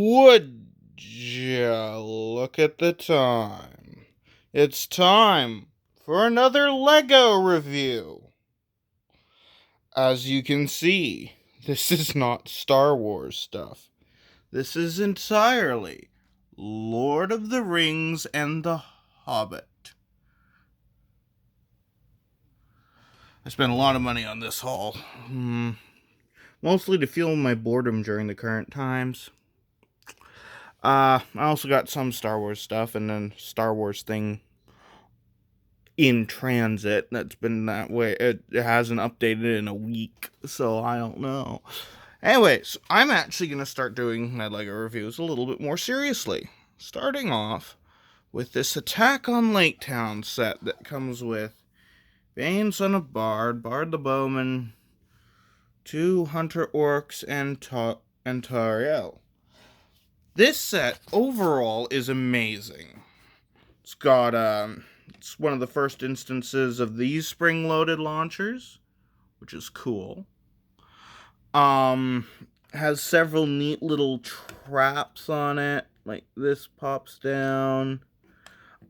Would ya look at the time? It's time for another Lego review. As you can see, this is not Star Wars stuff. This is entirely Lord of the Rings and the Hobbit. I spent a lot of money on this haul. Mostly to fuel my boredom during the current times. I also got some Star Wars stuff and then Star Wars thing in transit that's been that way. It hasn't updated in a week, so I don't know. Anyways, I'm actually going to start doing my LEGO reviews a little bit more seriously. Starting off with this Attack on Lake Town set that comes with Bane, son of Bard, Bard the Bowman, 2 Hunter Orcs, and Tariel. This set overall is amazing. It's got it's one of the first instances of these spring-loaded launchers, which is cool. Has several neat little traps on it, like this pops down.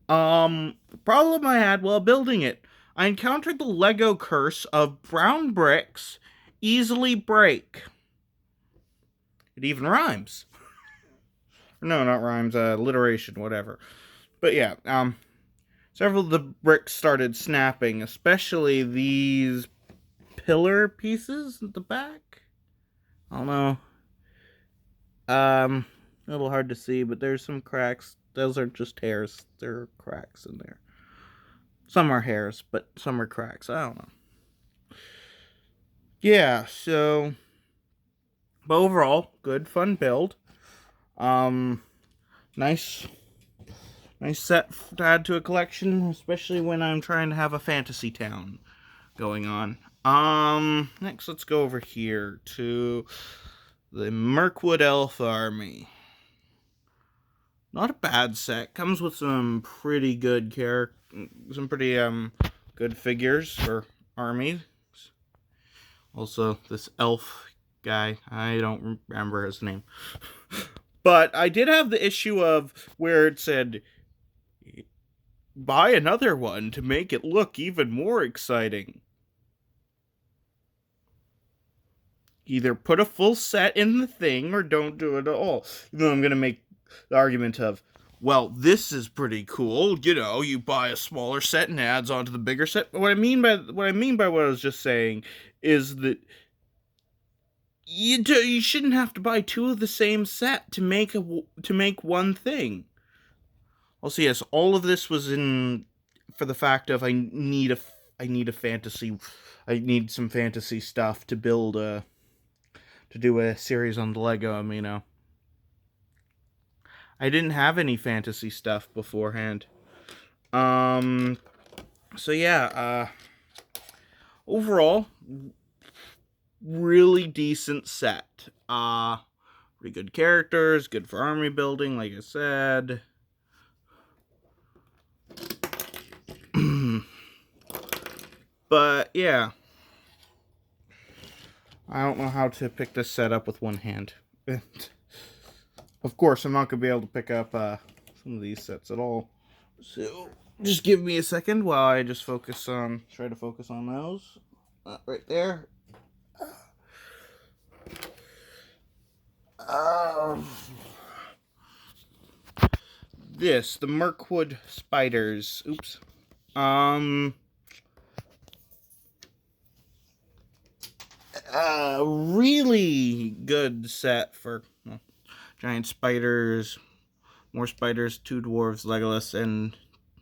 The problem I had while building it, I encountered the Lego curse of brown bricks easily break. It even rhymes. No, not rhymes, alliteration, whatever. But yeah, several of the bricks started snapping, especially these pillar pieces at the back. I don't know. A little hard to see, but there's some cracks. Those are just hairs. There are cracks in there. Some are hairs, but some are cracks. I don't know. Yeah, so... But overall, good, fun build. Nice set to add to a collection, especially when I'm trying to have a fantasy town going on. Next let's go over here to the Mirkwood Elf Army. Not a bad set. Comes with some pretty good good figures for armies. Also, this elf guy, I don't remember his name. But I did have the issue of where it said, buy another one to make it look even more exciting. Either put a full set in the thing or don't do it at all. Even though I'm going to make the argument of, well, this is pretty cool. You know, you buy a smaller set and it adds on to the bigger set. But what I mean by what I was just saying is that you shouldn't have to buy two of the same set to make one thing. Also, yes, all of this was in for the fact of I need some fantasy stuff to build to do a series on the Lego. You know, I didn't have any fantasy stuff beforehand. So yeah, overall, really decent set. Pretty good characters, good for army building, like I said. But yeah, I don't know how to pick this set up with one hand. Of course, I'm not going to be able to pick up some of these sets at all. So, just give me a second while I just try to focus on those. Right there. The Mirkwood Spiders. Oops. Really good set for giant spiders, more spiders, 2 dwarves, Legolas, and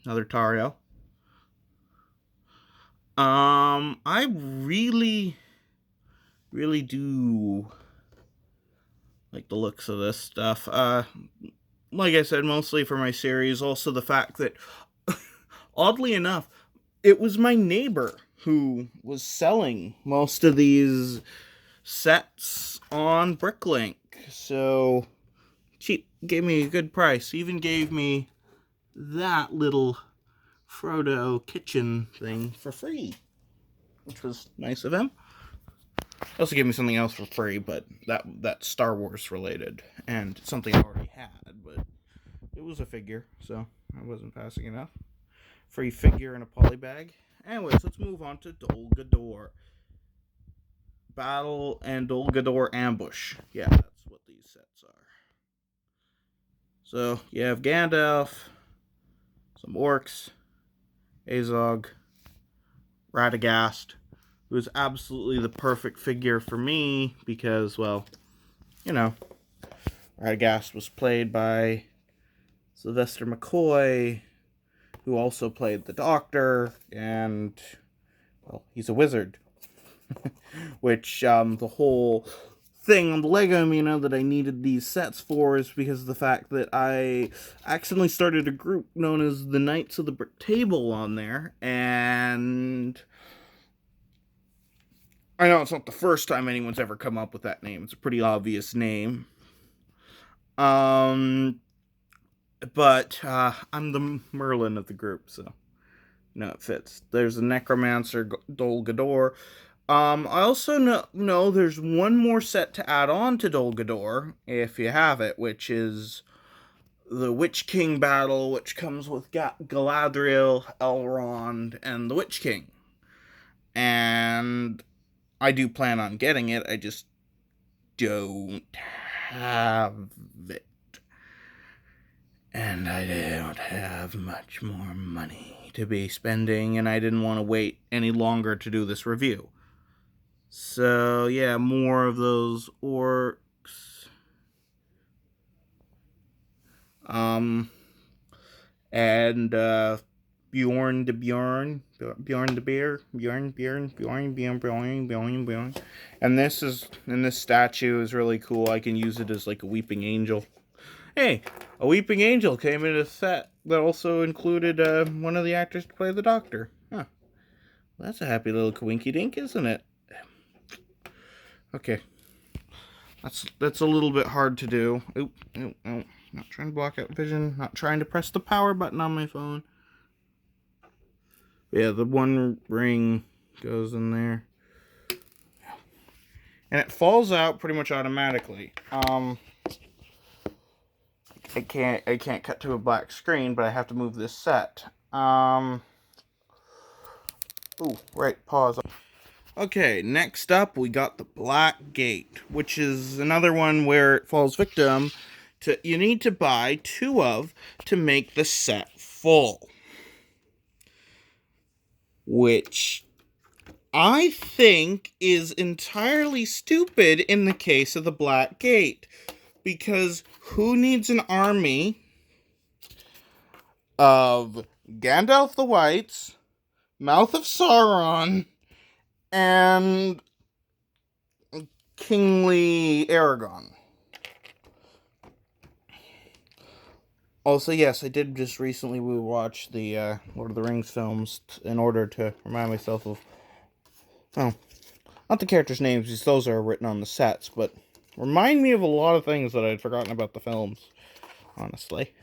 another Tariel. I really do like the looks of this stuff. Like I said, mostly for my series. Also the fact that, oddly enough, it was my neighbor who was selling most of these sets on Bricklink. So, cheap, gave me a good price. Even gave me that little Frodo kitchen thing for free, which was nice of him. They also gave me something else for free, but that's Star Wars related, and something I already had, but it was a figure, so I wasn't passing it up. Free figure in a poly bag. Anyways, let's move on to Dol Guldur. Battle and Dol Guldur Ambush. Yeah, that's what these sets are. So, you have Gandalf, some orcs, Azog, Radagast, who is absolutely the perfect figure for me because, well, you know, Radagast was played by Sylvester McCoy, who also played the Doctor, and, well, he's a wizard. Which, the whole thing on the Lego, that I needed these sets for is because of the fact that I accidentally started a group known as the Knights of the Brick Table on there, and I know it's not the first time anyone's ever come up with that name. It's a pretty obvious name. But I'm the Merlin of the group, so it fits. There's a Necromancer, Dol Guldur. I also know there's one more set to add on to Dol Guldur, if you have it, which is the Witch King battle, which comes with Galadriel, Elrond, and the Witch King. And I do plan on getting it, I just don't have it. And I don't have much more money to be spending, and I didn't want to wait any longer to do this review. So, yeah, more of those orcs. And, Bjorn the Bear. Bjorn. And this statue is really cool. I can use it as like a weeping angel. Hey, a weeping angel came in a set that also included, one of the actors to play the Doctor. Huh. Well, that's a happy little coinky dink, isn't it? Okay. That's a little bit hard to do. Oop. Not trying to block out vision. Not trying to press the power button on my phone. Yeah, the one ring goes in there. And it falls out pretty much automatically. I can't cut to a black screen, but I have to move this set. Ooh, right, pause. Okay, next up we got the Black Gate, which is another one where it falls victim to, you need to buy 2 of to make the set full. Which I think is entirely stupid in the case of the Black Gate. Because who needs an army of Gandalf the Whites, Mouth of Sauron, and Kingly Aragon? Also, yes, I did just recently watch the Lord of the Rings films in order to remind myself of, well, not the characters' names, because those are written on the sets, but remind me of a lot of things that I'd forgotten about the films, honestly.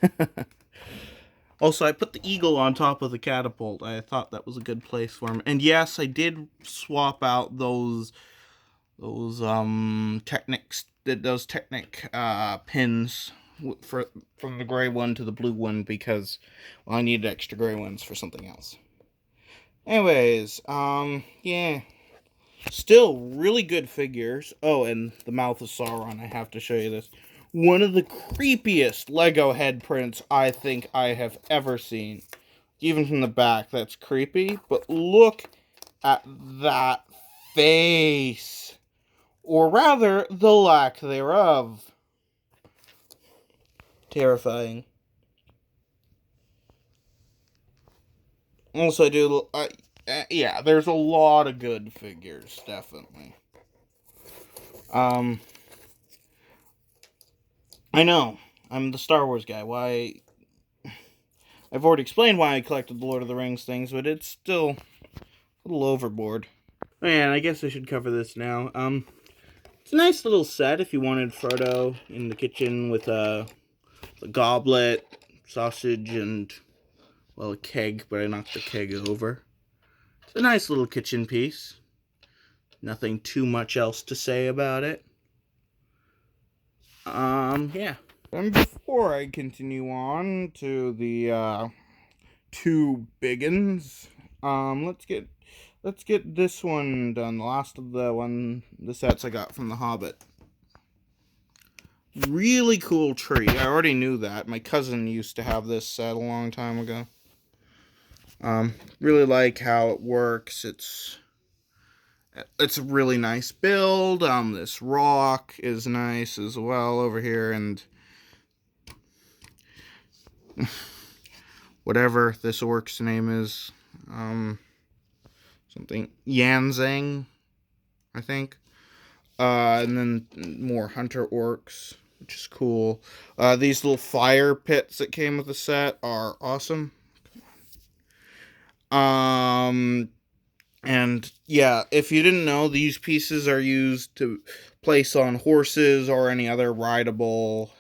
Also, I put the eagle on top of the catapult. I thought that was a good place for him. And yes, I did swap out those Technic pins from the gray one to the blue one because, well, I needed extra gray ones for something else. Anyways, yeah. Still really good figures. Oh, and the Mouth of Sauron, I have to show you this. One of the creepiest Lego head prints I think I have ever seen. Even from the back, that's creepy. But look at that face. Or rather, the lack thereof. Terrifying. Also, yeah, there's a lot of good figures, definitely. I know, I'm the Star Wars guy. Why? I've already explained why I collected the Lord of the Rings things, but it's still a little overboard. Man, I guess I should cover this now. It's a nice little set if you wanted Frodo in the kitchen with a goblet, sausage, and, well, a keg, but I knocked the keg over. It's a nice little kitchen piece. Nothing too much else to say about it. Yeah. And before I continue on to the two biggins, let's get this one done. The last of the sets I got from The Hobbit. Really cool tree. I already knew that. My cousin used to have this set a long time ago. Really like how it works. It's a really nice build. This rock is nice as well over here, and whatever this orc's name is, something Yanzang, I think. And then more hunter orcs, which is cool. These little fire pits that came with the set are awesome. And yeah, if you didn't know, these pieces are used to place on horses or any other rideable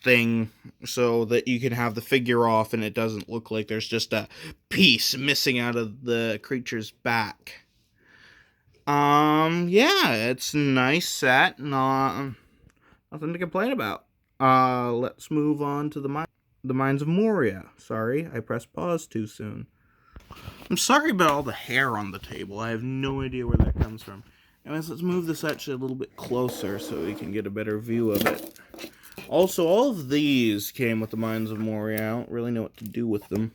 thing, so that you can have the figure off and it doesn't look like there's just a piece missing out of the creature's back. Yeah, it's a nice set. Nothing to complain about. Let's move on to the Mines of Moria. Sorry, I pressed pause too soon. I'm sorry about all the hair on the table. I have no idea where that comes from. Anyways, let's move this actually a little bit closer so we can get a better view of it. Also, all of these came with the Mines of Moria. I don't really know what to do with them.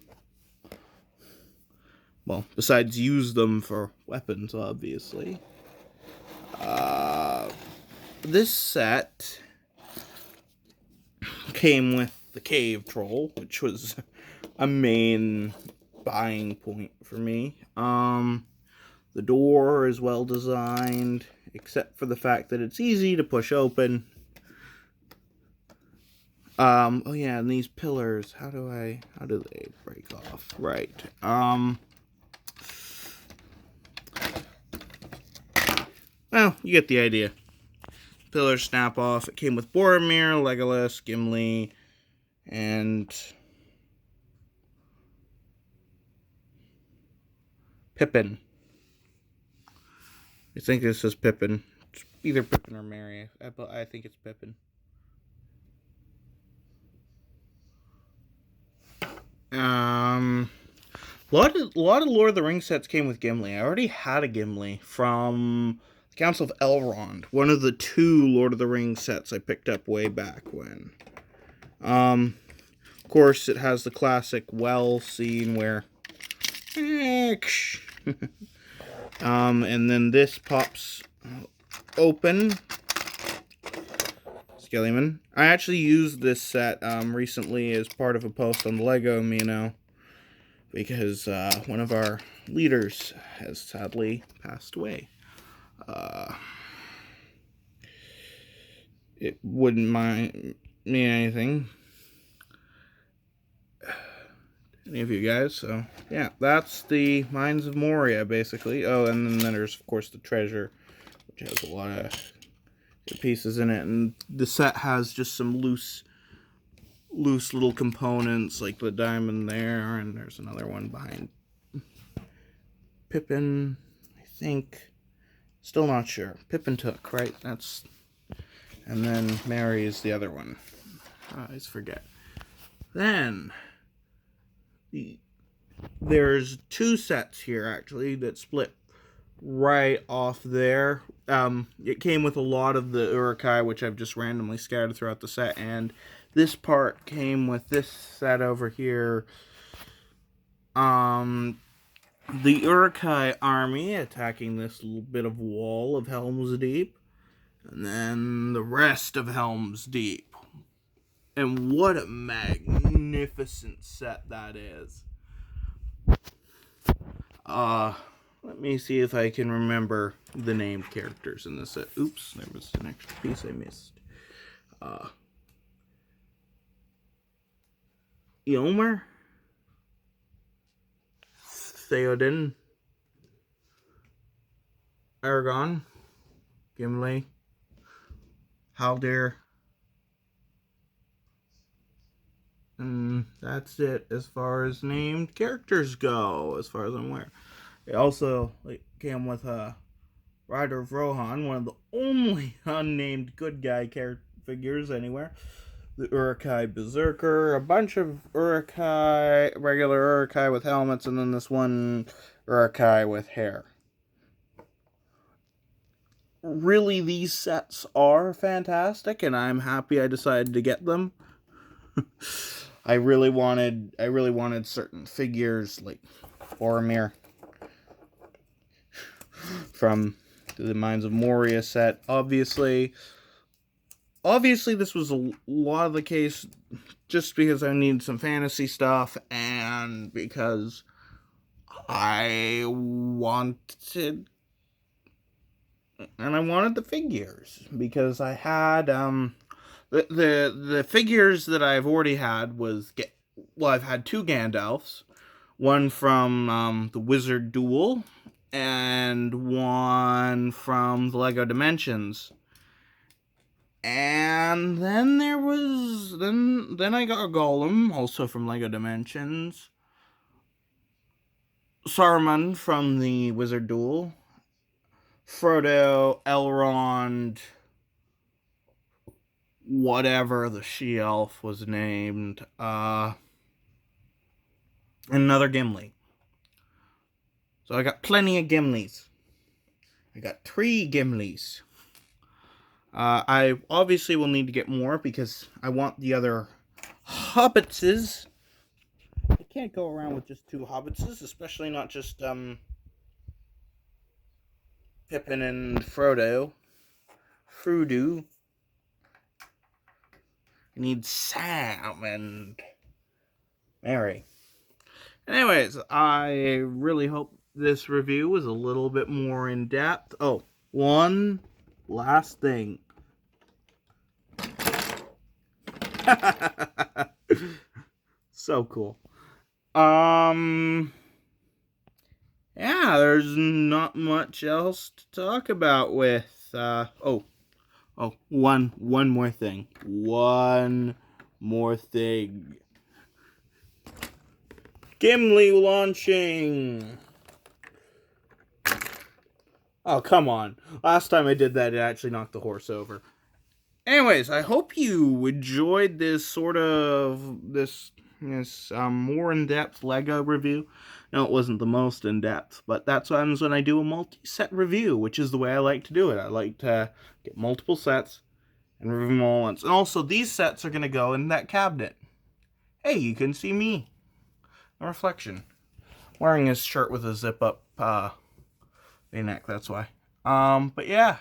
Well, besides use them for weapons, obviously. This set came with the Cave Troll, which was a main buying point for me. The door is well designed, except for the fact that it's easy to push open. Oh yeah, and these pillars, how do they break off? Right. Well, you get the idea. Pillars snap off. It came with Boromir, Legolas, Gimli, and Pippin. I think this is Pippin. It's either Pippin or Merry. I think it's Pippin. A lot of Lord of the Rings sets came with Gimli. I already had a Gimli from the Council of Elrond, one of the 2 Lord of the Rings sets I picked up way back when. Of course, it has the classic well scene where, and then this pops open. Skellyman. I actually used this set recently as part of a post on Lego Mino, because one of our leaders has sadly passed away. It wouldn't mean anything any of you guys, so yeah, that's the Mines of Moria, basically. Oh, and then there's, of course, the treasure, which has a lot of pieces in it, and the set has just some loose little components, like the diamond there, and there's another one behind Pippin, I think. Still not sure. Pippin took, right? And then Merry is the other one. I always forget. Then there's 2 sets here, actually, that split right off there. It came with a lot of the Uruk-hai, which I've just randomly scattered throughout the set, and this part came with this set over here. The Uruk-hai army attacking this little bit of wall of Helm's Deep, and then the rest of Helm's Deep. And what a magnificent set that is. Let me see if I can remember the named characters in this set. Oops, there was an extra piece I missed. Eomer, Theoden, Aragorn, Gimli, Haldir, and that's it as far as named characters go, as far as I'm aware. It also came with Rider of Rohan, one of the only unnamed good guy figures anywhere. The Uruk-hai Berserker, a bunch of Uruk-hai, regular Uruk-hai with helmets, and then this one Uruk-hai with hair. Really, these sets are fantastic, and I'm happy I decided to get them. I really wanted certain figures like Boromir from the Mines of Moria set. Obviously this was a lot of the case just because I needed some fantasy stuff and because I wanted the figures because I had the figures that I've already had I've had two Gandalfs, one from the Wizard Duel and one from the Lego Dimensions. And then there was then I got a Golem, also from Lego Dimensions. Saruman from the Wizard Duel. Frodo, Elrond, whatever the she-elf was named. Another Gimli. So I got plenty of Gimlis. I got 3 Gimlis. I obviously will need to get more because I want the other Hobbitses. I can't go around with just 2 Hobbitses, especially not just Pippin and Frodo. I need Sam and Mary. Anyways, I really hope this review was a little bit more in depth. Oh, one last thing. So cool. Yeah, there's not much else to talk about with, one more thing. One more thing. Gimli launching! Oh, come on. Last time I did that, it actually knocked the horse over. Anyways, I hope you enjoyed this more in-depth Lego review. No, it wasn't the most in-depth, but that's what happens when I do a multi-set review, which is the way I like to do it. I like to get multiple sets and review them all once. And also, these sets are going to go in that cabinet. Hey, you can see me. A reflection. Wearing his shirt with a zip-up V-neck, that's why. But yeah.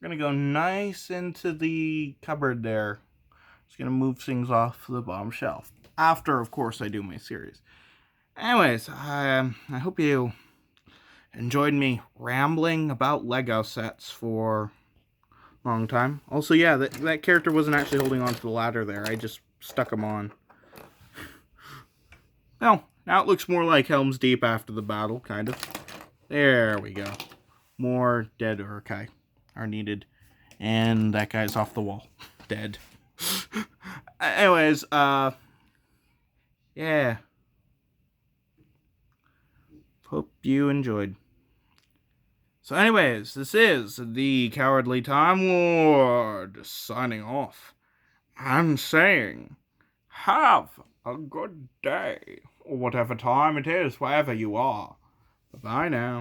We're going to go nice into the cupboard there. Just going to move things off the bottom shelf. After, of course, I do my series. Anyways, I hope you enjoyed me rambling about Lego sets for a long time. Also, yeah, that character wasn't actually holding on to the ladder there. I just stuck him on. Well, now it looks more like Helm's Deep after the battle, kind of. There we go. More dead Uruk-hai are needed. And that guy's off the wall. Dead. Anyways, yeah. Hope you enjoyed. So anyways, this is the Cowardly Time Lord signing off. And saying, have a good day. Or whatever time it is, wherever you are. Bye-bye now.